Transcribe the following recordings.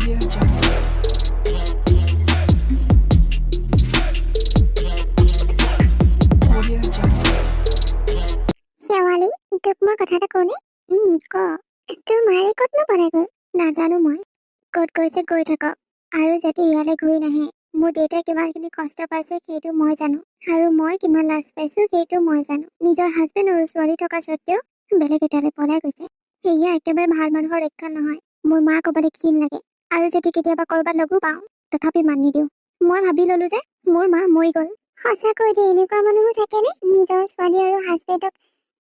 Audio Jungle. Audio Jungle. শেৱালি, তোক মই কথা এটা কওঁনে? ক। তোৰ মাৰে ক'তনো পলাই গ'ল? নাজানো মই। ক'ত গৈছে গৈ থাকক। আৰু যাতে ইয়ালৈ ঘূৰি নাহে। মোৰ দেউতাই কিমানখিনি কষ্ট পাইছে সেইটো মই জানো। আৰু মই কিমান লাজ পাইছো সেইটো মই জানো। নিজৰ হাজবেণ্ড আৰু ছোৱালী থকা স্বত্বেও বেলেগ এটালৈ পলাই গৈছে। সেয়া একেবাৰে ভাল মানুহৰ লক্ষণ নহয়। মোৰ মা ক'বলৈ ক্ষীণ লাগে। আৰু যদি কেতিয়াবা ক'ৰবাত লগো পাওঁ, তথাপি মান নিদিওঁ। মই ভাবি ল'লো যে মোৰ মা মৰি গ'ল। সঁচাকৈ দেই, এনেকুৱা মানুহো থাকেনে? নিজৰ ছোৱালী আৰু হাজবেণ্ডক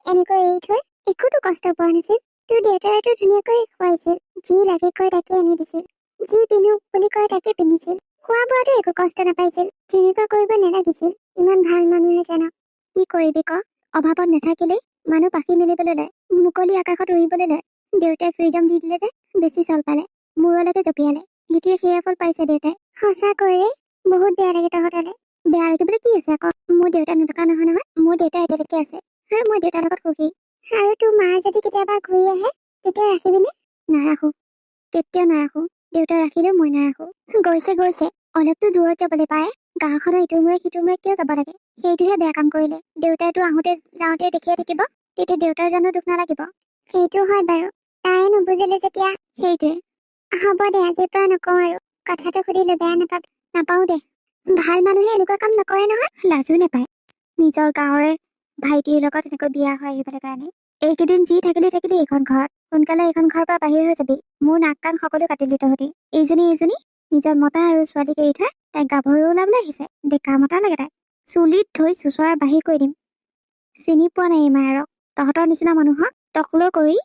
এনেকৈ এৰি থৈ একোতো কষ্ট পোৱা নাছিল। তোৰ দেউতাৰেতো ধুনীয়াকৈ খুৱাইছিল। যি লাগে কয় তাকে আনি দিছিল। যি পিন্ধো বুলি কয় তাকে পিন্ধিছিল। খোৱা বোৱাতো একো কষ্ট নাপাইছিল। তেনেকুৱা কৰিব নালাগিছিল। ইমান ভাল মানুহে জানক। কি কৰিবি ক? অভাৱত নাথাকিলেই মানুহ পাখি মেলিবলৈ লয়। মুকলি আকাশত উৰিবলৈ লয়। দেউতাই ফ্ৰীডম দি দিলে যে বেছি চল পালে। মূৰলৈকে জঁপিয়ালে। এতিয়া সেয়া ফল পাইছে দেউতাই। সঁচাকৈ ৰে, বহুত বেয়া লাগে তহঁতলে। বেয়া লাগিবলৈ কি আছে আকৌ? মোৰ দেউতা নথকা নহয় নহয়। মোৰ দেউতা এতিয়ালৈকে আছে। আৰু মই দেউতাৰ লগত সুখী। আৰু তোৰ মা যদি কেতিয়াবা ঘূৰি আহে তেতিয়া ৰাখিবিনে? নাৰাখো, কেতিয়াও নাৰাখো। দেউতা ৰাখিলেও মই নাৰাখো। গৈছে গৈছে, অলপতো দূৰত যাবলৈ পাৰে। গাঁওখনৰ ইটোৰ মূৰে সিটোৰ মূৰে কিয় যাব লাগে? সেইটোহে বেয়া কাম কৰিলে। দেউতাইতো আহোঁতে যাওঁতে দেখিয়ে থাকিব। তেতিয়া দেউতাৰ জানো দুখ নালাগিব? সেইটো হয় বাৰু। তাই নুবুজিলে যেতিয়া। সেইটোৱে। হ'ব দে, আজিৰ পৰা নকওঁ আৰু। কথাটো সুধিলো, বেয়া নাপাওঁ দে। ভাল মানুহে এনেকুৱা কাম নকৰে নহয়। লাজো নাপায়। নিজৰ গাঁৱৰে ভাইটিৰ লগত এনেকৈ বিয়া হৈ আহিবলৈ কাৰণে। এইকেইদিন যি থাকিলি এইখন ঘৰত। সোনকালে এইখন ঘৰৰ পৰা বাহিৰ হৈ যাবি। মোৰ নাক কাণ সকলো কাটিলি তহঁতি। এইজনী নিজৰ মতা আৰু ছোৱালীক এৰি থৈ তাই গাভৰু ওলাবলৈ আহিছে। ডেকা মতা লাগে তাই। চুলিত থৈ চুচৰা বাহিৰ কৰি দিম। চিনি পোৱা নাই এই মায়াৰক। তহঁতৰ নিচিনা মানুহক তকলৈ কৰি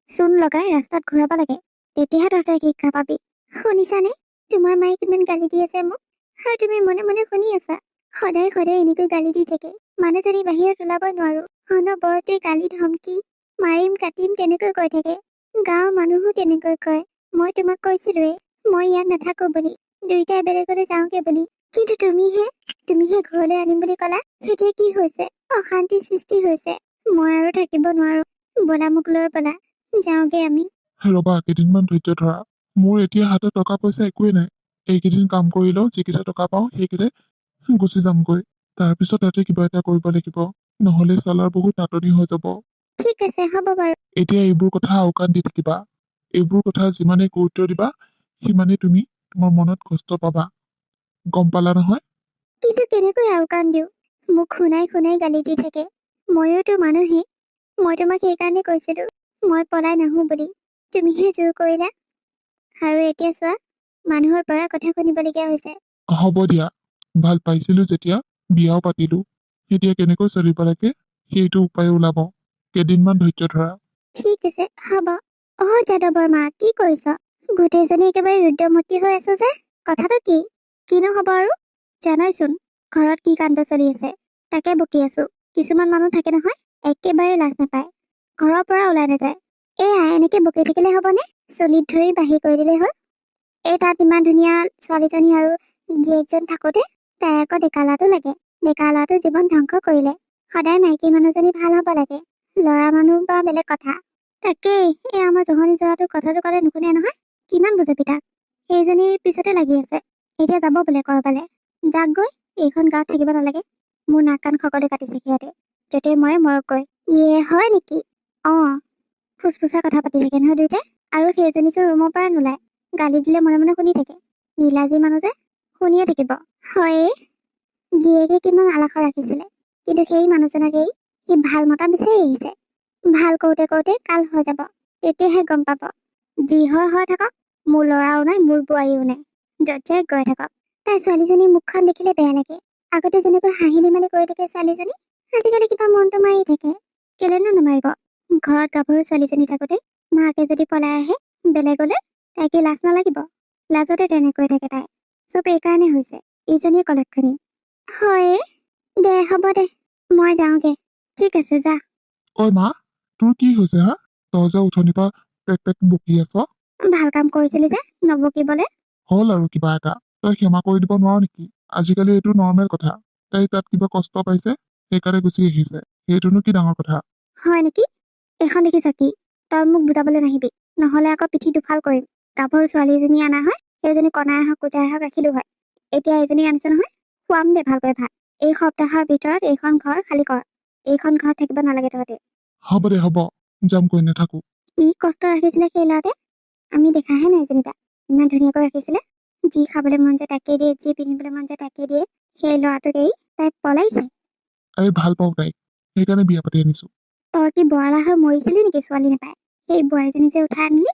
চূণ লগাই ৰাস্তাত ঘূৰাব লাগে। তেতিয়াহে তহঁতে শিক্ষা পাবি। শুনিছানে? তোমাৰ মায়ে কিমান গালি দি আছে মোক। আৰু তুমি মনে মনে শুনি আছা। সদায় সদায় এনেকৈ গালি দি থাকে। মানুহজনী বাহিৰত ওলাবই নোৱাৰো। অনবৰতে গালি ধমকি, মাৰিম কাটিম তেনেকৈ কৈ থাকে। গাঁৱৰ মানুহো তেনেকৈ কয়। মই তোমাক কৈছিলোৱে, মই ইয়াত নাথাকো বুলি। দুইটাই বেলেগলৈ যাওঁগে বুলি। কিন্তু তুমিহে ঘৰলৈ আনিম বুলি ক'লা। এতিয়া কি হৈছে? অশান্তিৰ সৃষ্টি হৈছে। মই আৰু থাকিব নোৱাৰো। ব'লা, মোক লৈ ব'লা। যাওঁগে আমি। ৰবা, কেইদিনমান ধৈৰ্য ধৰা। মোৰ এতিয়া হাতত টকা পইচা একোৱেই নাই। এইকেইদিন কাম কৰি লওঁ, যিকেইটা টকা পাওঁ সেইকেইটা গুচি যামগৈ। তাৰপিছত তাতে কিবা এটা কৰিব লাগিব। নহলে চালাৰ বহুত নাটনি হৈ যাব। ঠিক আছে, হ'ব বাৰু। এতিয়া এইবোৰ কথা আওকাণ দি থাকিবা। এইবোৰ কথা যিমানেই গুৰুত্ব দিবা সিমানেই তুমি তোমাৰ মনত কষ্ট পাবা। গম পালা নহয়? কিন্তু কেনেকৈ আওকাণ দিওঁ? মোক শুনাই শুনাই গালি দি থাকে। ময়োতো মানুহে। মই তোমাক সেইকাৰণে কৈছিলো মই পলাই নাহো বুলি। তুমিহে জোৰ কৰিলা। আৰু এতিয়া চোৱা, মানুহৰ পৰা কথা শুনিবলগীয়া হৈছে। হ'ব দিয়া, ভাল পাইছিলো যেতিয়া বিয়াও পাতিলো। এতিয়া কেনেকৈ চলিব লাগে সেইটো উপায় ওলাব। কেইদিনমান ধৈৰ্য ধৰা। ঠিক আছে, হ'ব। যাদৱৰ মা, কি কৰিছ? গোটেইজনী একেবাৰে ৰুদ্ৰমূৰ্তি হৈ আছো যে। কথাটো কি? কিনো হ'ব আৰু? জানাইচোন ঘৰত কি কাণ্ড চলি আছে। তাকে বকি আছো। কিছুমান মানুহ থাকে নহয়, একেবাৰে লাজ নাপায়। ঘৰৰ পৰা ওলাই নাযায়। এয়া এনেকে বকি থাকিলে হ'বনে? চলিত ধৰি বাহিৰ কৰি দিলেই হ'ল। এই তাত ইমান ধুনীয়া ছোৱালীজনী আৰু গিৰিয়েকজন থাকোতে তাই আকৌ ডেকা ল'ৰাটো লাগে। ডেকা ল'ৰাটো জীৱন ধ্বংস কৰিলে। সদায় মাইকী মানুহজনী ভাল হ'ব লাগে। ল'ৰা মানুহ বা বেলেগ কথা। তাকেই, এই আমাৰ জহনী জৰাটো কথাটো ক'লে নুশুনে নহয়। কিমান বুজাবি তাক? সেইজনীৰ পিছতে লাগি আছে। এতিয়া যাব বোলে কৰবালে। যাক গৈ, এইখন গাঁৱত থাকিব নালাগে। মোৰ নাক কাণ সকলো কাটিছে সিহঁতে। য'তে মৰে মৰকগৈ। ইয়ে হয় নেকি? ফুচফুচা কথা পাতি থাকে নহয় দুইটাই। আৰু সেইজনী চোন ৰুমৰ পৰা নোলায়। গালি দিলে মনে মনে শুনি থাকে। নীলাজী মানুহ যে শুনিয়ে থাকিব। হয়ে, গিৰিয়েকে কিমান আলাসৰ ৰাখিছিলে। কিন্তু সেই মানুহজনক এৰি সি ভাল মতা বিচাৰি আহিছে। ভাল কওঁতে কওঁতে কাল হৈ যাব। তেতিয়াহে গম পাব। যি হয় হৈ থাকক। মোৰ ল'ৰাও নাই, মোৰ বোৱাৰীও নাই। য'ত গৈ থাকক। তাই ছোৱালীজনীৰ মুখখন দেখিলে বেয়া লাগে। আগতে যেনেকৈ হাঁহি ধেমালি কৰি থাকে ছোৱালীজনী, আজিকালি কিবা মনটো মাৰি থাকে। কেলেনো নামাৰিব? ঘৰত গাভৰু ছোৱালীজনী থাকোতে মাকে যদি পলাই আহে বেলেগলৈ, তাই কি লাজ নালাগিব? লাজতে তেনেকৈ থাকে তাই। চব এইকাৰণে হৈছে। এইজনীয়ে কলক্ষণী। হয়, দে হ'ব দে, মই যাওঁগে। ঠিক আছে, যা। ঐ মা, তোৰ কি হৈছে হা? তই যে উঠনিৰ পৰা পেক পেক বকি আছ। ভাল কাম কৰিছিলি যে নবকিবলে। হ'ল আৰু কিবা এটা। তই ক্ষমা কৰি দিব নোৱাৰ নেকি? আজিকালি এইটো নৰ্মেল কথা। তাই তাত কিবা কষ্ট পাইছে, সেইকাৰণে গুচি আহিছে। সেইটোনো কি ডাঙৰ কথা? হয় নেকি? এইখন দেখিছ কি? তই মোক বুজাবলৈ নাহিবি। নহলে আকৌ পিঠি দুফাল কৰিম। গাভৰু ছোৱালী এজনী অনা হয়, সেইজনী কণাই হওক কোটাই হওক ৰাখিলো হয়। এতিয়া এইজনীক আনিছে নহয়, খুৱাম দে ভালকৈ ভাত। এই সপ্তাহৰ ভিতৰত এইখন ঘৰ খালী কৰ। এইখন ঘৰত থাকিব নালাগে তহঁতে। হ'ব দে হ'ব, যাম কৈ নাথাকো। ই কষ্ট ৰাখিছিলে সেই ল'ৰাতে, আমি দেখাহে নাই যেনিবা। ইমান ধুনীয়াকৈ ৰাখিছিলে, যি খাবলৈ মন যায় তাকে দিয়ে, যি পিন্ধিবলৈ মন যায় তাকে দিয়ে। সেই ল'ৰাটোক এৰি তাই পলাইছে। আৰে ভাল পাওঁ তাইক, সেইকাৰণে বিয়া পাতি আনিছো। তই কি বৰলা হৈ মৰিছিলি নেকি ছোৱালী নাপায়? সেই বোৱাৰীজনী যে উঠাই আনিলি।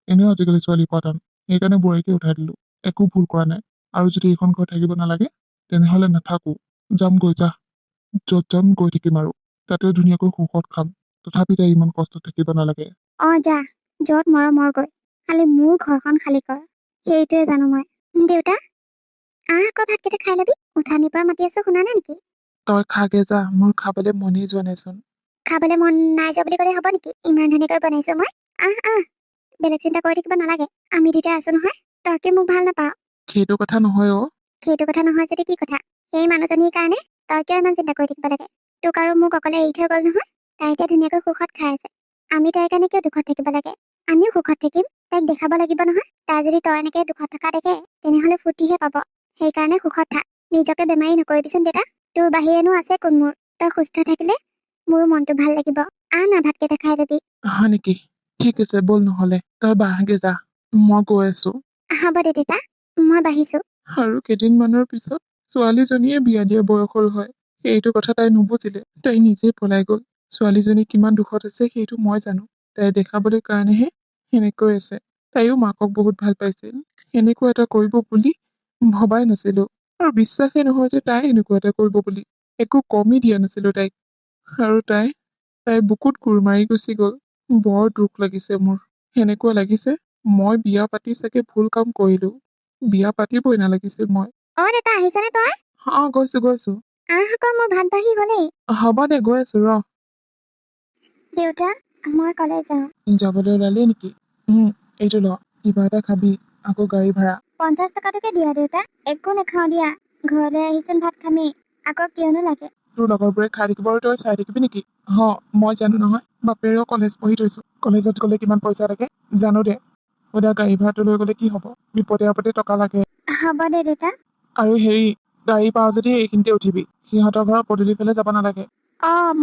এনেও আজিকালি ছোৱালী পোৱা টান, সেইকাৰণে বোৱাৰীকে উঠাই দিলো। একো ভুল কৰা নাই। আৰু যদি এইখন ঘৰ থাকিব নালাগে তেনেহলে নাথাকো। যাম গৈ যা, যত যাম গৈ থাকিম আৰু তাতে ধুনীয়াকৈ সুখত খাম। তথাপি তাই ইমান কষ্ট থাকিব নালাগে। যা, যত মৰ গৈ, খালি মোৰ ঘৰখন খালী কৰ। সেইটোৱে জানো মই। দেউতা আকৌ ভাতকেইটা খাই লবি, উঠানিৰ পৰা মাতি আছো, শুনা নাই নেকি? তই খাগে যা, মোৰ খাবলৈ মনেই যোৱা নাইচোন। খাবলৈ মন নাই যোৱা বুলি ক'লে হ'ব নেকি? ইমান ধুনীয়াকৈ বনাইছো মই। বেলেগ চিন্তা কৰি থাকিব নালাগে, আমি দুটাই আছো নহয়। তই কি মোক ভাল নাপাৱ? সেইটো কথা নহয় অ। সেইটো কথা নহয় যদি কি কথা? সেই মানুহজনীৰ কাৰণে তই কিয় ইমান চিন্তা কৰি থাকিব লাগে? তোক আৰু মোক অকলে এৰি থৈ গল নহয়। তাই এতিয়া ধুনীয়াকৈ সুখত খাই আছে, আমি তাইৰ কাৰণে কিয় দুখত থাকিব লাগে? আমিও সুখত থাকিম, তাইক দেখাব লাগিব নহয়। তাই যদি তই এনেকে দুখত থকা দেখে তেনেহলে ফূৰ্তিহে পাব। সেইকাৰণে সুখত থাক, নিজকে বেমাৰী নকৰিবিচোন দেউতা। তোৰ বাহিৰেনো আছে কোন মোৰ? তই সুস্থ থাকিলে মোৰ মনটো ভাল লাগিব। না ভাতকেইটা খাই লবি। হয় নেকি? ঠিক আছে বল, নহলে তই বাহাগে যা, মই গৈ আছো। হ'ব দে দেউতা, মই বাঢ়িছো। আৰু কেইদিনমানৰ পিছত ছোৱালীজনীয়ে বিয়া দিয়া বয়স হল হয়। সেইটো কথা তাই নুবুজিলে, তাই নিজেই পলাই গল। ছোৱালীজনী কিমান দুখত আছে সেইটো মই জানো। তাই দেখাবলৈ কাৰণেহে সেনেকৈ আছে। তাইও মাকক বহুত ভাল পাইছিল, সেনেকুৱা এটা কৰিব বুলি ভবাই নাছিলো। আৰু বিশ্বাসেই নহয় যে তাই এনেকুৱা এটা কৰিব বুলি। একো কমেই দিয়া নাছিলো তাইক। আৰু তাই বুকুত কোৰ মাৰি গুচি গল। বৰ দুখ লাগিছে মোৰ। সেনেকুৱা লাগিছে মই বিয়া পাতি চাগে ভুল কাম কৰিলো। বিয়া পাতিবই নালাগিছিল মই। দেউতা আহিছানে তই? গৈছো। আকৌ মোৰ ভাত বাঢ়ি গলেই। হ'ব দে, গৈ আছো ৰ। দেউতা মই কলেজ যাওঁ। যাবলৈ ওলালি নেকি? এইটো ল, কিবা এটা খাবি, আকৌ গাড়ী ভাড়া। 50 টকাটোকে দিয়া দেউতা, একো নাখাও দিয়া। ঘৰলৈ আহিচোন ভাত খামেই, আকৌ কিয়নো লাগে? তোৰ লগৰবোৰে খাই থাকিব আৰু তই চাই থাকিবি নেকি? মই জানো নহয়, বাপেৰেও কলেজ পঢ়ি থৈছো। কলেজত গলে কিমান পইচা লাগে জানো দে। সদায় গাড়ী ভাড়াটো লৈ গলে কি হব? বিপদে আপদে টকা লাগে। হ'ব দে দেউতা। আৰু হেৰি, গাড়ী পাও যদি এইখিনিতে উঠিবি, সিহঁতৰ ঘৰৰ পদূলি ফালে যাব নালাগে।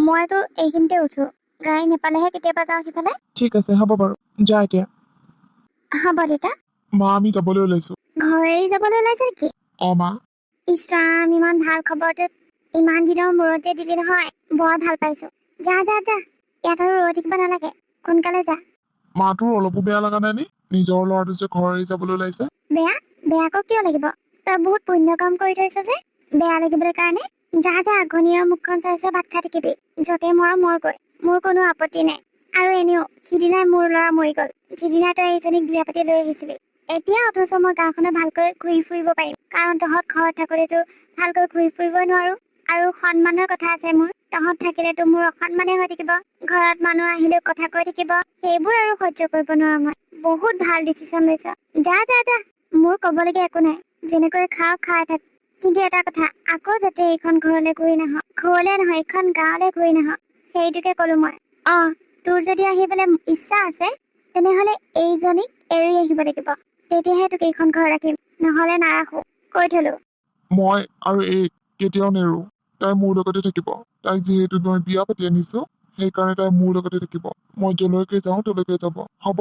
মইতো এইখিনিতে উঠো, গাড়ী নেপালেহে কেতিয়াবা যাওঁ সিফালে। ঠিক আছে হ'ব বাৰু, যা এতিয়া। হ'ব দেউতা। মা আমি যাবলৈ ওলাইছো। ঘৰ এৰি যাবলৈ ওলাইছে নেকি? মা। ইছৰাম, ইমান ভাল খবৰটো ইমান দিনৰ মূৰত যে দিলি নহয়, বৰ ভাল পাইছো। যা যা যা, ইয়াত আৰু ৰৈ থাকিব নালাগে, সোনকালে যা। মাটোৰ অলপো বেয়া লগা নাই নে? নিজৰ ল'ৰাটো যে ঘৰ এৰি যাবলৈ ওলাইছে। বেয়া আকৌ কিয় লাগিব? তই বহুত পুণ্য কাম কৰি থৈছ যে বেয়া লাগিবলৈ কাৰণে। যা যা, ঘনীয় মুখখন চাইছে ভাত খাই থাকিবি। যতে মৰ গৈ, মোৰ কোনো আপত্তি নাই। আৰু এনেও সিদিনাই মোৰ ল'ৰা মৰি গল, যিদিনা তই এইজনীক বিয়া পাতি লৈ আহিছিলি। এতিয়া অথচ মই গাঁওখনত ভালকৈ ঘূৰি ফুৰিব পাৰিম, কাৰণ তহঁত ঘৰত থাকোঁতেতো ভালকৈ ঘূৰি ফুৰিবই নোৱাৰো। আৰু সন্মানৰ কথা আছে মোৰ, তহঁত থাকিলেতো মোৰ অসন্মানে হৈ থাকিব। ঘৰত মানুহ আহিলেও কথা কৈ থাকিব, সেইবোৰ আৰু সহ্য কৰিব নোৱাৰো মই। বহুত ভাল ডিচিছন লৈছ। যা যা যা, মোৰ কবলগীয়া একো নাই। যেনেকৈ খাওঁ খাই থাক, কিন্তু এটা কথা, আকৌ যাতে এইখন ঘৰলৈ ঘূৰি নাহ। ঘৰলে নহয়, এইখন গাঁৱলৈ ঘূৰি নাহ, সেইটোকে কলো মই। তোৰ যদি আহিবলৈ ইচ্ছা আছে তেনেহলে এইজনীক এৰি আহিব লাগিব, তেতিয়াহে তোক এইখন ঘৰ ৰাখিম, নহলে নাৰাখো, কৈ থলো। মই আৰু এই কেতিয়াও নেৰো। তাই মোৰ লগতে থাকিব। তাইক যিহেতু মই বিয়া পাতি আনিছো, সেইকাৰণে তাই মোৰ লগতে থাকিব। মই যলৈকে যাওঁ তলৈকে যাব। হ'ব,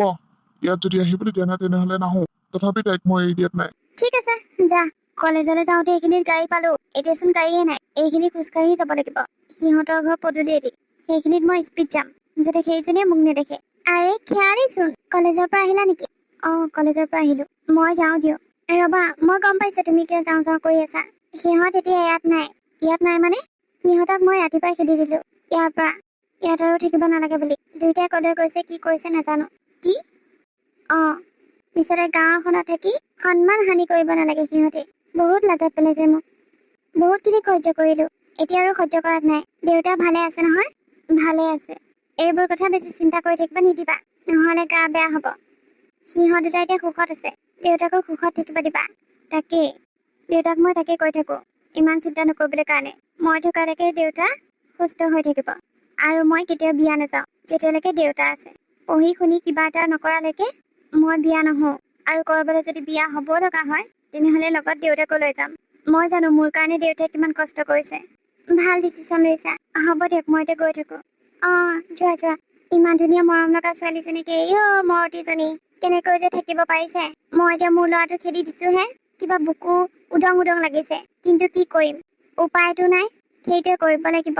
ইয়াত যদি আহিবলৈ দিয়া নাই তেনেহলে নাহো। তথাপি তাইক মই এৰি দিয়াত নাই। ঠিক আছে যা। কলেজলৈ যাওঁতে এইখিনিত গাড়ী পালো, এতিয়াচোন গাড়ীয়ে নাই। এইখিনি খোজকাঢ়ি যাব লাগিব। সিহঁতৰ ঘৰ পদূলিয়েদি, সেইখিনিত মই স্পীড যাম, যাতে সেইজনীয়ে মোক নেদেখে। আৰে খিয়ালিচোন, কলেজৰ পৰা আহিলা নেকি? কলেজৰ পৰা আহিলো। মই যাওঁ দিয়ক। ৰবা, মই গম পাইছো তুমি কিয় যাওঁ যাওঁ কৰি আছা। সিহঁত এতিয়া ইয়াত নাই। ইয়াত নাই মানে? সিহঁতক মই ৰাতিপুৱাই খেদি দিলো ইয়াত আৰু থাকিব নালাগে বুলি। দুইটাই কলৈ গৈছে কি কৰিছে নাজানো। কি? পিছতে গাঁও এখনত থাকি সন্মান হানি কৰিব নালাগে সিহঁতে। বহুত লাজত পেলাইছে মোক। বহুতখিনি সহ্য কৰিলো, এতিয়া আৰু সহ্য কৰাত নাই। দেউতা ভালে আছে নহয়? ভালে আছে। এইবোৰ কথা বেছি চিন্তা কৰি থাকিব নিদিবা, নহলে গা বেয়া হব। সিহঁত দুটা এতিয়া সুখত আছে, দেউতাকো সুখত থাকিব দিবা। তাকেই, দেউতাক মই তাকে কৈ থাকো, ইমান চিন্তা নকৰিবলৈ কাৰণে। মই থকালৈকে দেউতা সুস্থ হৈ থাকিব। আৰু মই কেতিয়াও বিয়া নাযাওঁ যেতিয়ালৈকে দেউতা আছে। পঢ়ি শুনি কিবা এটা নকৰালৈকে মই বিয়া নহওঁ। আৰু কৰবালৈ যদি বিয়া হ'ব লগা হয় তেনেহ'লে লগত দেউতাকো লৈ যাম। মই জানো মোৰ কাৰণে দেউতাই কিমান কষ্ট কৰিছে। ভাল ডিচিশ্যন লৈছা। হ'ব দিয়ক, মই এতিয়া গৈ থাকো। যোৱা যোৱা। ইমান ধুনীয়া মৰম লগা ছোৱালীজনীকে মৰতিজনী কেনেকৈ যে থাকিব পাৰিছে। মই এতিয়া মোৰ ল'ৰাটো খেদি দিছোহে। কিবা বুকু উদং উদং লাগিছে, কিন্তু কি কৰিম, উপায়তো নাই। সেইটোৱে কৰিব লাগিব।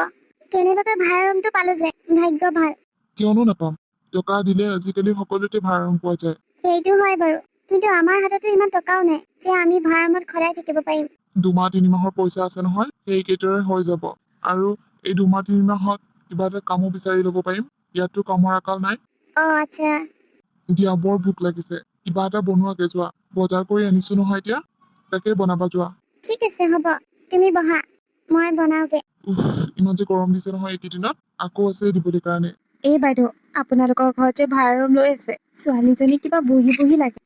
কেনেবাকৈ ভাড়া ৰুমটো পালো যে, ভাগ্য ভাল। কিয়নো নাপাম, টকা দিলে আজিকালি সকলোতে ভাড়া ৰুম পোৱা যায়। সেইটো হয় বাৰু, কিন্তু আমাৰ হাততো ইমান টকাও নাই যে আমি ভাড়া ৰুমত সদায় থাকিব পাৰিম। 2-3 মাহৰ পইচা আছে নহয়, সেইকেইটাৰে হৈ যাব। আৰু এই 2-3 মাহত কিবা এটা কামো বিচাৰি ল'ব পাৰিম। ইয়াততো কামৰ আকাল নাই। আচ্ছা। এতিয়া বৰ ভোক লাগিছে, কিবা এটা বনোৱাকে যোৱা। বজাৰ কৰি আনিছো নহয় এতিয়া, তাকে বনাবা যোৱা। ঠিক আছে হ'ব, তুমি বহা, মই বনাওগে। ইমান যে গৰম দিছে নহয় এইকেইদিনত, আকৌ আছে দিবলৈ কাৰণে। এই বাইদেউ, আপোনালোকৰ ঘৰত যে ভাড়া ৰুম লৈ আছে, ছোৱালীজনী কিবা বহি বহি লাগে।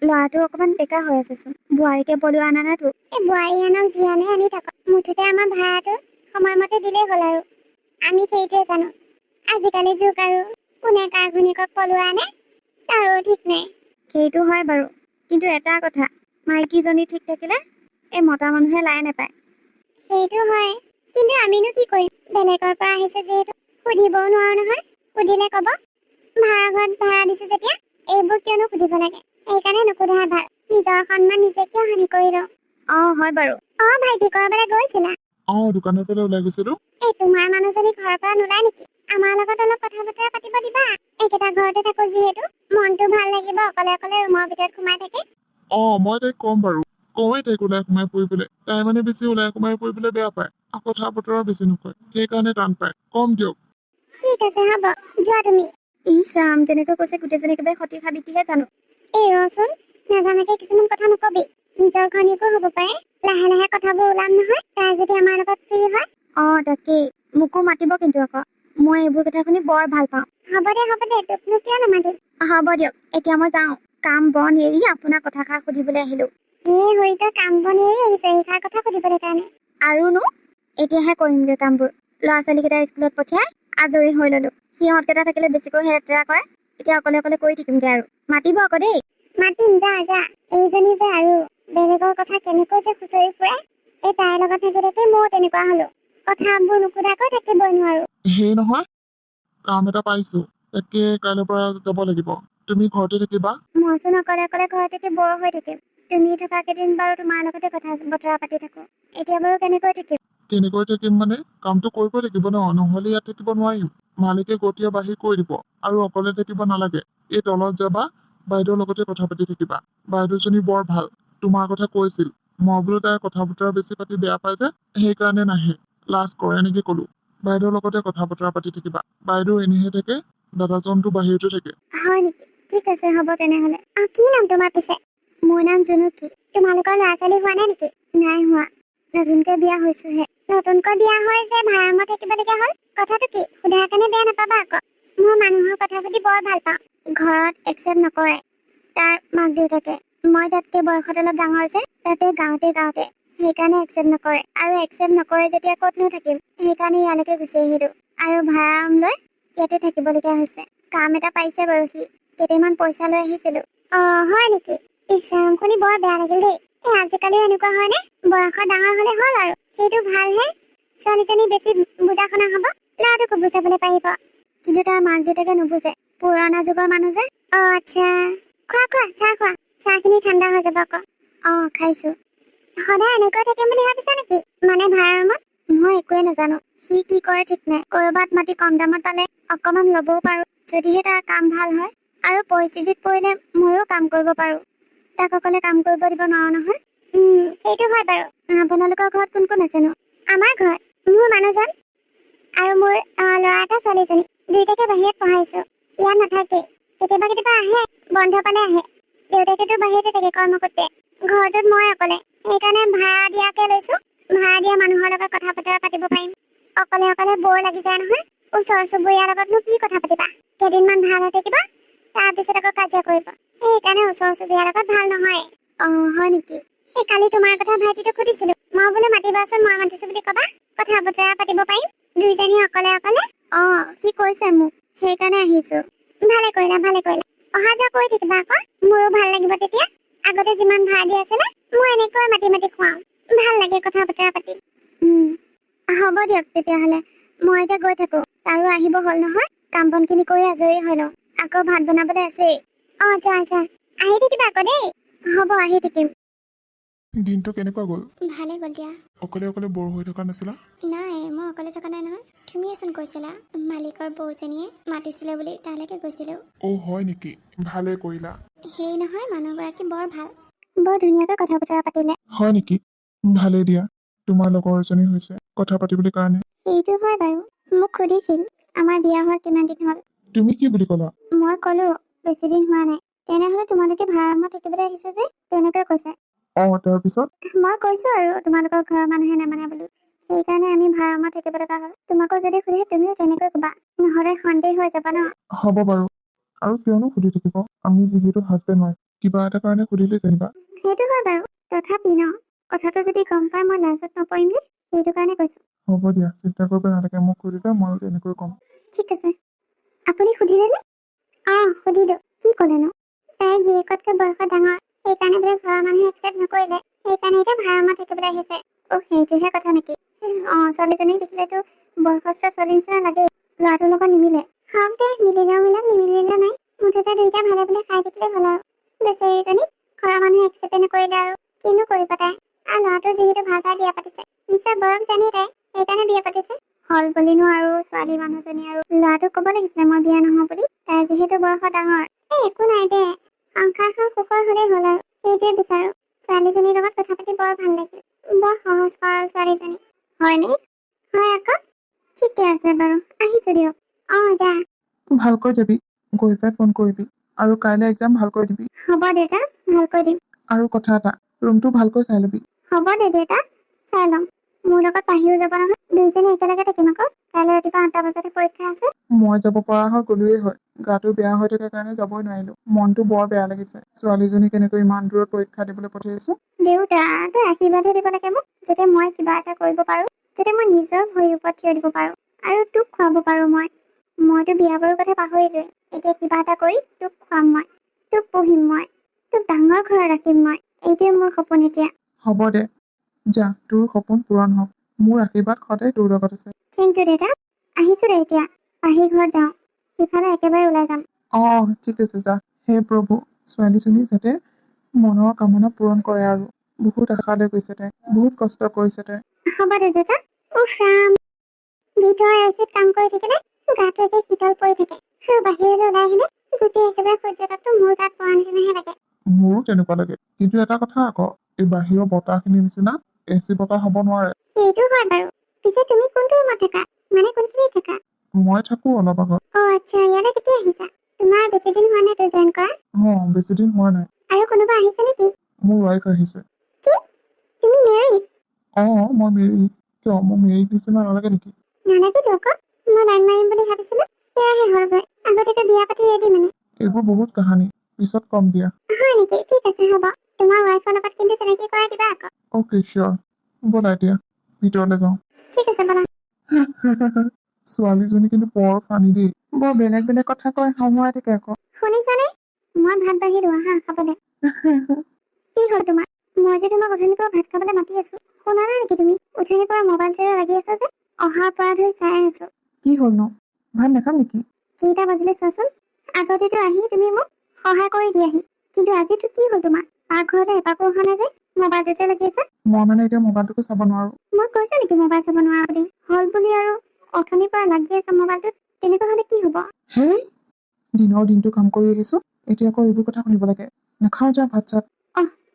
ল'ৰাটো অকমান বেকা হৈ আছেচোন। বোৱাৰীকে পলোৱা আনা নাতো। এই বোৱাৰী আনক জীয়ানে আনি থাকক, মুঠতে আমাৰ ভাড়াটো সময়মতে দিলেই হ'ল আৰু। আমি সেইটোৱে জানো। আজিকালি যুগ আৰু কোনে কাৰ ঘৈণীয়েকক পলোৱা আনে তাৰো ঠিক নাই। সেইটো হয় বাৰু, কিন্তু এটা কথা, মাইকীজনী ঠিক থাকিলে এই মতা মানুহে লাই নাপায়। সেইটো হয়, কিন্তু আমিনো কি কৰিম, বেলেগৰ পৰা আহিছে যিহেতু সুধিবও নোৱাৰো নহয়। সুধিলে কব ভাড়া ঘৰত ভাড়া দিছো যেতিয়া, এইবোৰ কিয়নো সুধিব লাগে। সেইকাৰণে নুসুধাই ভাল। নিজৰ সন্মান নিজে কিয় হানি কৰি লওঁ। হয় বাৰু। ভাইটি কৰবালৈ গৈছিলা? দোকানৰ পৰা ওলাই গৈছিলো। এই তোমাৰ মানুহজনী ঘৰৰ পৰা নোলাই নেকি? আমাৰ লগত অলপ কথা বতৰা পাতিব দিবা। একেটা ঘৰতে থাকো যিহেতু মনটো ভাল লাগিব অকলে অকলে ৰুমৰ ভিতৰত সোমাই থাকে। মই তাইক ক'ম বাৰু। কওঁৱেই তাইক ওলাই সোমাই ফুৰিবলৈ। তাই মানে বেছি ওলাই সোমাই ফুৰিবলৈ বেয়া পায়। কথা বতৰা বেছি নকয়, সেইকাৰণে টান পায়। কম দিয়ক। ঠিক আছে হ'ব, যোৱা তুমি। ইছ ৰাম, যেনেকৈ কৈছে গোটেইজনী একেবাৰে সতি সাবিত্ৰীহে জানো। এই ৰচোন, নাজানাকে কিছুমান কথা নকবি। নিজৰ ঘৈণীয়েকো হ'ব পাৰে। লাহে লাহে কথাবোৰ ওলাম নহয়, তাই যদি আমাৰ লগত ফ্ৰী হয়। তাকেই, মোকো মাতিব কিন্তু আকৌ। মই এইবোৰ কথা শুনি বৰ ভাল পাওঁ। হ'ব দে, তোকনো কিয় নামাতিম। হ'ব দিয়ক, এতিয়া মই যাওঁ। কাম বন এৰি আপোনাৰ কথাষাৰ সুধিবলৈ আহিলো। হৰি, তই কাম বন এৰি আহিছে এইষাৰ কথা সুধিবলৈ কাৰণে? আৰুনো এতিয়াহে কৰিমগৈ কামবোৰ। ল'ৰা ছোৱালীকেইটা স্কুলত পঠিয়াই আজৰি হৈ ললো। সিহঁতকেইটা থাকিলে বেছিকৈ হেৰা কৰে। এতিয়া অকলে অকলে কৰি থাকিমগে আৰু। মাতিব আকৌ দেই। মাতিম, যা যা। এইজনী যে আৰু বেলেগৰ কথা কেনেকৈ যে খুচৰি ফুৰে। এই তাইৰ লগত থাকি থাকি ময়ো তেনেকুৱা হলো। কথাবোৰ নুসুধাকৈ থাকিবই নোৱাৰো। সেই নহয়, কাম এটা পাইছো, তাকে কাইলৈৰ পৰা যাব লাগিব। তুমি ঘৰতে থাকিবা। মইচোন অকলে অকলে ঘৰত থাকি বৰ হৈ থাকিম। তুমি থকা কেইদিন বাৰু তোমাৰ লগতে কথা বতৰা পাতি থাকো। এতিয়া বাৰু কেনেকৈ থাকিম? কেনেকৈ থাকিম মানে, কামটো কৰিব লাগিব ন, নহলে ইয়াত থাকিব নোৱাৰিম। মালিকে গতিয়া বাহিৰ কৰি দিব। আৰু অকলে থাকিব নালাগে। এই তলত যাবা, বাইদেউৰ লগতে কথা পাতি থাকিবা। বাইদেউজনী বৰ ভাল, তোমাৰ কথা কৈছিল। মই বোলো তাইৰ কথা বতৰা বেছি পাতি বেয়া পাই যে, সেইকাৰণে নাহে, লাজ কৰে এনেকে কলো। বাইদেউৰ লগতে কথা বতৰা পাতি থাকিবা। বাইদেউ এনেহে থাকে, দাদাজনটো বাহিৰতে থাকে। হয় নেকি? ঠিক আছে হ'ব তেনেহলে। কি নাম তোমাৰ পিছে? মোৰ নাম জুনুকি। তোমালোকৰ ল'ৰা ছোৱালী হোৱা নাই নেকি? নাই হোৱা, নতুনকৈ বিয়া হৈছোহে। নতুনকৈ বিয়া হৈ যে ভাড়া ৰুমত থাকিবলগীয়া হ'ল, কথাটো কি? সোধাৰ কাৰণে বেয়া নাপাবা আকৌ। মই মানুহৰ কথা সুধি বৰ ভাল পাওঁ। ঘৰত একচেপ্ট নকৰে তাৰ মাক দেউতাকে। মই তাতকে বয়সত অলপ ডাঙৰ যে, তাতে গাওঁতে সেইকাৰণে একচেপ্ট নকৰে। আৰু একচেপ্ট নকৰে যেতিয়া ক'তনো থাকিম, সেইকাৰণে ইয়ালৈকে গুচি আহিলো। আৰু ভাড়া ৰুম লৈ ইয়াতে থাকিবলগীয়া হৈছে। কাম এটা পাইছে বাৰু সি। কেইটামান পইচা লৈ আহিছিলো। হয় নেকি? ইছৰাম, শুনি বৰ বেয়া লাগিল দেই। আজিকালিও এনেকুৱা হয় নে? বয়সত ডাঙৰ হলে হ'ল আৰু, সেইটো ভালহে। ছোৱালীজনী বেছি বুজা শুনা হব, ল'ৰাটোকো বুজাবলৈ পাৰিব। কিন্তু তাৰ মাক দেউতাকে নুবুজে, পুৰণা যুগৰ মানুহ যে। আচ্ছা, খোৱা চাহ খোৱা। চাহখিনি ঠাণ্ডা হৈ যাব আকৌ। খাইছো। সদায় এনেকৈ থাকিম বুলি ভাবিছা নেকি? মানে ভাড়া ৰুমত? মই একোৱে নাজানো। সি কি কৰে ঠিক নাই। কৰবাত মাটি কম দামত পালে অকমান ল'বও পাৰো, যদিহে তাৰ কাম ভাল হয়। আৰু পৰিস্থিতিত পৰিলে ময়ো কাম কৰিব পাৰো। তাক অকলে কাম কৰিব দিব নোৱাৰো নহয়। সেইটো হয় বাৰু। আপোনালোকৰ ঘৰত কোন কোন আছেনো? আমাৰ ঘৰত মোৰ মানুহজন আৰু মোৰ ল'ৰা এটা ছোৱালীজনী। দুইটাকে বাহিৰত পঢ়াইছো। ইয়াত নাথাকে, কেতিয়াবা আহে, বন্ধ পালে আহে। দেউতাকেতো বাহিৰতে থাকে কৰ্মসূত্ৰে। ঘৰটোত মই অকলে, সেইকাৰণে ভাড়া দিয়াকে লৈছো। ভাড়া দিয়া মানুহৰ লগত কথা বতৰা পাতিব পাৰিম। অকলে বৰ লাগি যায় নহয়। ওচৰ চুবুৰীয়াৰ লগতনো কি কথা পাতিবা? কেইদিনমান ভাল হৈ থাকিবা, তাৰ পিছত আকৌ কাজিয়া কৰিব। সেইকাৰণে ওচৰ চুবুৰীয়াৰ লগত ভাল নহয়। হয় নেকি? কালি তোমাৰ কথা ভাইটিটোক সুধিছিলো। মই বোলো মাতিবাচোন, মই মাতিছো বুলি কবা, কথা বতৰা পাতিব পাৰিম দুইজনী অকলে। সি কৈছে মোক, সেইকাৰণে আহিছো। ভালে কৰিলা। অহা যোৱা কৰি থাকিবা আকৌ, মোৰো ভাল লাগিব তেতিয়া। আগতে যিমান ভাড়া দি আছিলে মই এনেকৈ মাতি মাতি খুৱাম, ভাল লাগে কথা বতৰা পাতি। হ'ব দিয়ক তেতিয়াহ'লে, মই এতিয়া গৈ থাকো। তাৰো আহিব হ'ল নহয়, কাম বন খিনি কৰি আজৰি হৈ লওঁ, আকৌ ভাত বনাবলৈ আছেই। যোৱা যোৱা, আহি থাকিবা আকৌ দেই। হ'ব, আহি থাকিম। দিনটো কেনেকুৱা গ'ল? ভালে গ'ল দিয়া। অকলে অকলে বৰ হৈ থকা নাছিলা? নাই, মই অকলে থকা নাই নহয়। তুমিয়েচোন কৈছিলা মালিকৰ বৌজনীয়ে মাতিছিলে বুলি, তালৈকে গৈছিলো। হয় নেকি? ভালে কৰিলা। সেই নহয়, মানুহগৰাকী বৰ ভাল, বৰ ধুনীয়াকৈ কথা বতৰা পাতিলে। হয় নেকি? ভালেই দিয়া, তোমাৰ লগৰ এজনী হৈছে কথা পাতিবলৈ কাৰণে। সেইটো হয় বাৰু, মোক সুধিছিল আমাৰ বিয়া হোৱা কিমান দিন হ'ল। তুমি কি বুলি ক'লা? মই ক'লো বেছি দিন হোৱা নাই। তেনেহ'লে তোমালোকে ভাড়া ৰুমত থাকিবলৈ আহিছে যে, তেনেকৈ কৈছে। তাৰপিছত? মই কৈছো আৰু তোমালোকৰ ঘৰৰ মানুহে নামানে বুলি, সেইকাৰণে আমি ভাড়া ৰুমত থাকিব লগা হ'ল। তোমাকো যদি সুধে তুমিও তেনেকৈ ক'বা, নহ'লে সন্দেহ হৈ যাবা ন। হ'ব বাৰু, আৰু কিয়নো সুধি থাকিব, আমি যিহেতু হাজবেণ্ড হয়, কিবা এটা কাৰণে সুধিলে যেনিবা। সেইটো হয় বাৰু, তথাপি ন, কথাটো যদি গম পাই মই লাজত নপৰিম নে, সেইটো কাৰণে কৈছো। হ'ব দিয়া, চিন্তা কৰিব নালাগে, মোক সুধিবা, ময়ো তেনেকৈ ক'ম। ঠিক আছে। আপুনি সুধিলেনে? সুধিলো। কি ক'লেনো? তাই গিৰিয়েকতকৈ বয়সত ডাঙৰ, সেইকাৰণে বোলে ঘৰৰ মানুহে একচেপ্ট নকৰিলে, সেইকাৰণে এতিয়া ভাড়া ৰুমত থাকিবলৈ আহিছে। সেইটোহে কথা নেকি? ছোৱালীজনীক দেখিলেতো বয়সস্থ ছোৱালী নিচিনা লাগেই, ল'ৰাটোৰ লগত নিমিলে। হওক দে, মিলিলেও মিলক, নিমিলিলে নাই, মুঠতে দুইটা ভালে ভালে খাই থাকিলে হ'ল আৰু। বেচেৰীজনীক ঘৰৰ মানুহে একচেপ্টে নকৰিলে আৰু কিনো কৰিব তাই। আৰু ল'ৰাটো যিহেতু ভাল পাই বিয়া পাতিছে, নিশ্চয় বয়স জানেই তাই, সেইকাৰণে বিয়া পাতিছে। হল বুলিনো আৰু ছোৱালী মানুহজনী আৰু ল'ৰাটোক ক'ব লাগিছিলে মই বিয়া নহওঁ বুলি, তাই যিহেতু বয়সত ডাঙৰ। একো নাই দে, সংসাৰখন সুখৰ হ'লেই হ'ল আৰু, সেইটোৱে বিচাৰো। ছোৱালীজনীৰ লগত কথা পাতি বৰ ভাল লাগিল, বৰ সহজ সৰল ছোৱালীজনী। হয়নে? হয় আকৌ। ঠিকে আছে বাৰু, আহিছো দিয়ক। যা। ভালকৈ যাবি, গৈ পাই ফোন কৰিবি, আৰু কাইলৈ এক্সাম ভালকৈ দিবি। হ'ব দেউতা, ভালকৈ দিম। আৰু কথা এটা, ৰুমটো ভালকৈ চাই ল'বি। হ'ব দে দেউতা, চাই ল'ম। মোৰ লগত পাহিও যাব নহয়, দুইজনী একেলগে থাকিম আকৌ। কাইলৈ ৰাতিপুৱা 8টা বজাতে পৰীক্ষা আছে। মই যাব পৰা হৈ গ'লোৱেই হয়, গাটো বেয়া হৈ থাকে কাৰণে যাবই নোৱাৰিলো। মনটো বৰ বেয়া লাগিছে, ছোৱালীজনী কেনেকৈ ইমান দূৰত পৰীক্ষা দিবলৈ পঠিয়াইছো। দেউতা, তই আশীৰ্বাদহে দিব লাগে মোক, যাতে মই কিবা এটা কৰিব পাৰো, যাতে মই নিজৰ ভৰিৰ ওপৰত থিয় দিব পাৰো, আৰু তোক খুৱাব পাৰো মই। মইতো বিয়া বাৰুৰ কথা পাহৰিলোৱে, এতিয়া কিবা এটা কৰি তোক খুৱাম মই, তোক পঢ়িম মই, তোক ডাঙৰ ঘৰত ৰাখিম মই, এইটোৱে মোৰ সপোন এতিয়া। হ'ব দে, যা, তোৰ সপোন পূৰণ হওক, মোৰ আশীৰ্বাদ সদায় তোৰ লগত আছে। থেংক ইউ দেউতা, আহিছো দে এতিয়া, পাহি ঘৰত যাওঁ, সিফালে একেবাৰে ওলাই যাম। ঠিক আছে, যা। হে প্ৰভু, ছোৱালীজনী যাতে মনৰ কামনা পূৰণ কৰে আৰু। বহুত আশা লৈ গৈছে তাই, বহুত কষ্ট কৰিছে তাই। হ'ব দে দেউতা। ৰাম, ভিতৰৰ এচিত কাম কৰি থাকিলে গাটো একে শীতল পৰি থাকে, আৰু বাহিৰলৈ ওলাই আহিলে গোটেই একেবাৰে সূৰ্যতাপটো মোৰ গাত পৰা নিচিনাহে লাগে। মোৰো তেনেকুৱা লাগে, কিন্তু এটা কথা আকৌ, এই বাহিৰৰ বতাহখিনিৰ নিচিনা এচি বতাহ হ'ব নোৱাৰে। সেইটো হয় বাৰু, পিছে তুমি কোনটো ৰুমত থাকা, মানে কোনখিনিত থাকা? মই থাকো অলপ আগত। আচ্ছা, ইয়ালৈ কেতিয়া আহিছা? তোমাৰ বেছি দিন হোৱা নাই তো জইন কৰা? বেছি দিন হোৱা নাই। আৰু কোনোবা আহিছে নেকি? মোৰ ৱাইফ আহিছে। কি? তুমি মেৰিড? মই মেৰিড। কিয়, মোৰ মেৰিড নিচিনা নালাগে নেকি? নালাগেতো আকৌ, মই লাইন মাৰিম বুলি ভাবিছিলো, সেয়াহে হ'লগৈ। আগতীয়াকৈ বিয়া পাতি ৰেডি মানে? এইবোৰ বহুত কাহানী, পিছত কম দিয়া। হয় নেকি? ঠিক আছে, হ'ব। তোমাৰ ৱাইফৰ লগত কিন্তু চিনাকি কৰাই দিবা আকৌ। অ'কে, চিয়ৰ। ব'লা এতিয়া ভিতৰলৈ যাওঁ। ঠিক আছে, ব'লা। ছোৱালীজনী কিন্তু বৰ ফানি দেই, বৰ বেলেগ বেলেগ কথা কয়, হমুৱাই থাকে আকৌ। শুনিছানে? মই ভাত বাঢ়িলো, আহা খাবলৈ। কি হ'ল তোমাৰ? মই যে তোমাক অথনিৰ পৰা ভাত খাবলৈ মাতি আছো, শুনা নাই নেকি তুমি? অথনিৰ পৰা মোবাইলটোৱে লাগি আছা যে, অহাৰ পৰা ধৰি চাই আছো। কি হ'লনো? ভাত নাখাম নেকি? কেইটা বাজিলে চোৱাচোন। আগতেতো আহি তুমি মোক সহায় কৰি দিয়াহি, কিন্তু আজিতো কি হ'ল তোমাৰ? পাকঘৰলৈ এপাকো অহা নাই যে, মোবাইলটোতে লাগি আছে। মই মানে এতিয়া মোবাইলটোকে চাব নোৱাৰো। মই কৈছো নেকি মোবাইল চাব নোৱাৰা বুলি? হ'ল বুলি আৰু অথনিৰ পৰা লাগি আছে মোবাইলটোত, তেনেকুৱা হ'লে কি হ'ব? হেই, দিনৰ দিনটো কাম কৰি আহিছো, এতিয়া আকৌ এইবোৰ কথা শুনিব লাগে। নাখাওঁ যা ভাত চাত।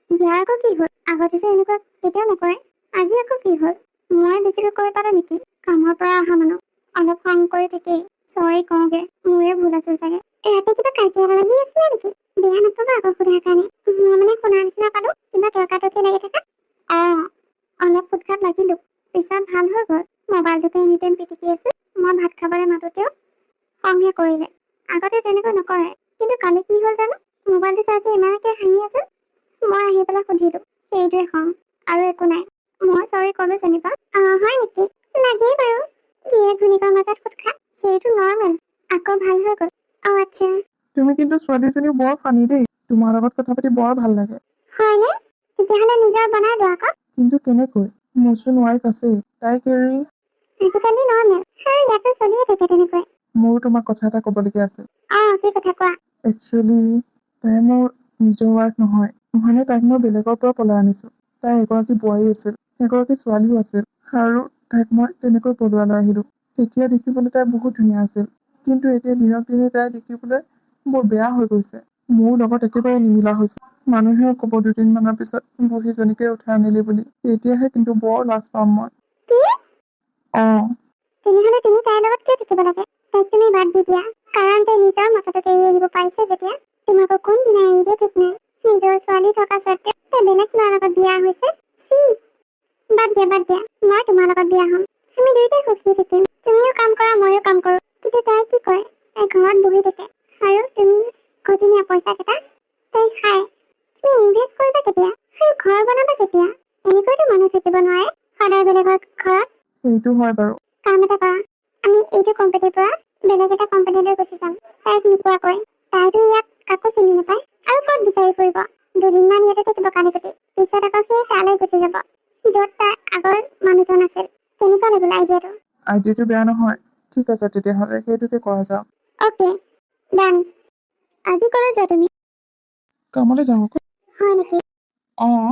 ইয়াৰ আকৌ কি হ'ল? আগতেতো এনেকুৱা কেতিয়াও নকৰে, আজি আকৌ কি হ'ল? মই বেছিকৈ কৈ পালো নেকি? কামৰ পৰা অহা মানুহ, অলপ খং কৰি থাকেই। চৰি কওঁগে, মোৰে ভুল আছে চাগে। ৰাতি কিবা কাজিয়া লাগি আছিলে নেকি? বেয়া নাপাবা আকৌ সোধাৰ কাৰণে, মই মানে শুনাৰ নিচিনা পালো, কিবা তৰ্কাতৰ্কি লাগি থাকা। অলপ ফুটখাত লাগিলো, পিছত ভাল হৈ গ'ল। মোবাইলটোকে এনি টাইম পিটিকি আছে, মই ভাত খাবলৈ মাতোতেও খংহে কৰিলে। আগতে তেনেকৈ নকৰে, কিন্তু কালি কি হ'ল জানো? মোবাইলটো চাই চাই ইমানকে হাঁহি আছে। মই আহি পেলাই সুধিলো, সেইটোৱে খং, আৰু একো নাই। মই চৰি ক'লো যেনিবা। হয় নেকি? লাগেই বাৰু, গিৰিয়েক ঘৈণীয়েকৰ মাজত ফুটখাত, সেইটো নৰ্মেল। আকৌ ভাল হৈ গ'ল। আচ্ছা, তুমি কিন্তু ছোৱালীজনী বৰ ফানি দেই, তোমাৰ লগত কথা পাতি বৰ ভাল লাগে। হয়নে? তেতিয়াহ'লে নিজৰ বনাই লোৱা আকৌ। কিন্তু কেনেকৈ? মোৰচোন ৱাইফ আছেই, তাইক এৰি। আজিকালি নৰ্মেল আৰু ইয়াতো চলিয়ে থাকে তেনেকৈ। মোৰো তোমাক কথা এটা ক'বলগীয়া আছে। কি কথা কোৱা? একচুৱেলি তাই মোৰ নিজৰ ৱাইফ নহয়, মানে তাইক মই বেলেগৰ পৰা পলাই আনিছো। তাই এগৰাকী বোৱাৰী আছিল, এগৰাকী ছোৱালীও আছিল, আৰু তাইক মই তেনেকৈ পলুৱাই লৈ আহিলো। তেতিয়া দেখিবলৈ তাই বহুত ধুনীয়া আছিল, কিন্তু এতিয়া দিনক দিনে তাই দেখিবলৈ বৰ বেয়া হৈ গৈছে। মোৰ লগত একেবাৰে নিমিলা হৈছে। মানুহেও ক'ব 2 দিনমানৰ পিছত বুঢ়ীজনীকে উঠাই আনিলি বুলি। তেতিয়াহে কিন্তু বৰ লাজ পাম মই। কি? অঁ, তেনেহ'লে তুমি তাইৰ লগত কিয় থাকিব লাগে? তাইক তুমি বাদ দি দিয়া, কাৰণ তাই নিজৰ মাথাটোকে এৰি আহিব পাৰিছে যেতিয়া। তোমাকো কোনদিনা এৰি দিয়ে ঠিক নাই। নিজৰ ছোৱালী থকা স্বত্বেও তাই বেলেগ ল'ৰাৰ লগত বিয়া হৈছে। বাদ দিয়া বাদ দিয়া, মই তোমাৰ লগত বিয়া হ'ম। আমি দুয়োটাই সুখী থাকিম। তুমিও কাম কৰা, ময়ো কাম কৰো। কিন্তু তাই কি কৰে? তাই ঘৰত বহি থাকে, আৰু তুমি ঘটিনীয়া পইচা কেইটা তাই খায়। তুমি ইনভেষ্ট কৰিবা কেতিয়া? আৰু ঘৰ বনাবা কেতিয়া? এনেকৈতো মানুহ থাকিব নোৱাৰে সদায় বেলেগৰ ঘৰত। সেইটো হয় বাৰু। কাম এটা কৰা, আমি এইটো কোম্পানীৰ পৰা বেলেগ এটা কোম্পানীলৈ গুচি যাম। তাইক নোপোৱাকৈ। তাইতো ইয়াত কাকো চিনি নাপায়, আৰু ক'ত বিচাৰি ফুৰিব? 2 দিনমান ইয়াতে থাকিব কানি কুটি, পিছত আকৌ সেই তালৈ গুচি যাব, য'ত তাৰ আগৰ মানুহজন আছিল। কেনেকুৱা লাগিল আইডিয়াটো? আইডিয়াটো বেয়া নহয়। ঠিক আছে তেতিয়াহ'লে সেইটোকে কৰা যাওক। অ'কে, ডান। আজি ক'লৈ যোৱা তুমি? কামলৈ যাওঁ আকৌ। হয় নেকি? অঁ,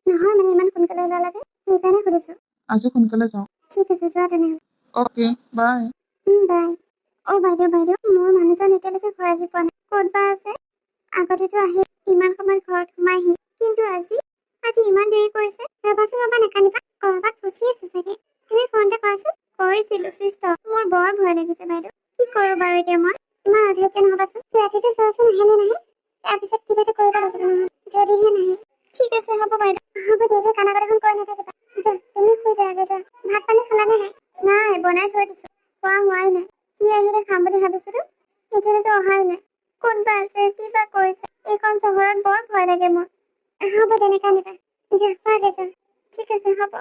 নহয় মানে ইমান সোনকালে ওলালা যে, সেইকাৰণে সুধিছো। আজি সোনকালে যাওঁ। ঠিক আছে, যোৱা তেনেহ'লে। অ'কে, বাই। বাই। বাইদেউ, মোৰ মানুহজন এতিয়ালৈকে ঘৰ আহি পোৱা নাই। ক'ত বা আছে? আগতেতো আহি ইমান সময়ত ঘৰত সোমাইহি, কিন্তু আজি ইমান দেৰি কৰিছে। ৰ'বাচোন ৰ'বা, নাকান্দিবা। ক'ৰবাত ফচি আছে চাগে। তুমি ফোন এটা কৰাচোন। কৰিছিলো, চুইচ অফ। মোৰ বৰ ভয় লাগিছে বাইদেউ। কি কৰোঁ বাৰু এতিয়া মই? ইমান অধৈৰ্য নহ'বাচোন। ৰাতিটো চোৱাচোন আহে নে নাহে। তাৰপিছত কিবা এটা কৰিব লাগিব নহয়, যদিহে নাহে। ঠিক আছে, হ'ব বাইদেউ। হ'ব দিয়া, যে কানা কটাখন কৰি নাথাকিবা। যোৱা, তুমি শুই যাগে, যোৱা। ভাত পানী খালানে নাই? নাই, বনাই থৈ দিছো। খোৱা হোৱাই নাই। সি আহিলে খাম বুলি ভাবিছিলো, এতিয়ালৈকে অহাই নাই। ক'ত বা আছে, কি বা কৰিছে। এইখন চহৰত বৰ ভয় লাগে মোৰ। হ'ব তেনেকা নিবা। যোৱা, খোৱাগে যোৱা। ঠিক আছে, হ'ব।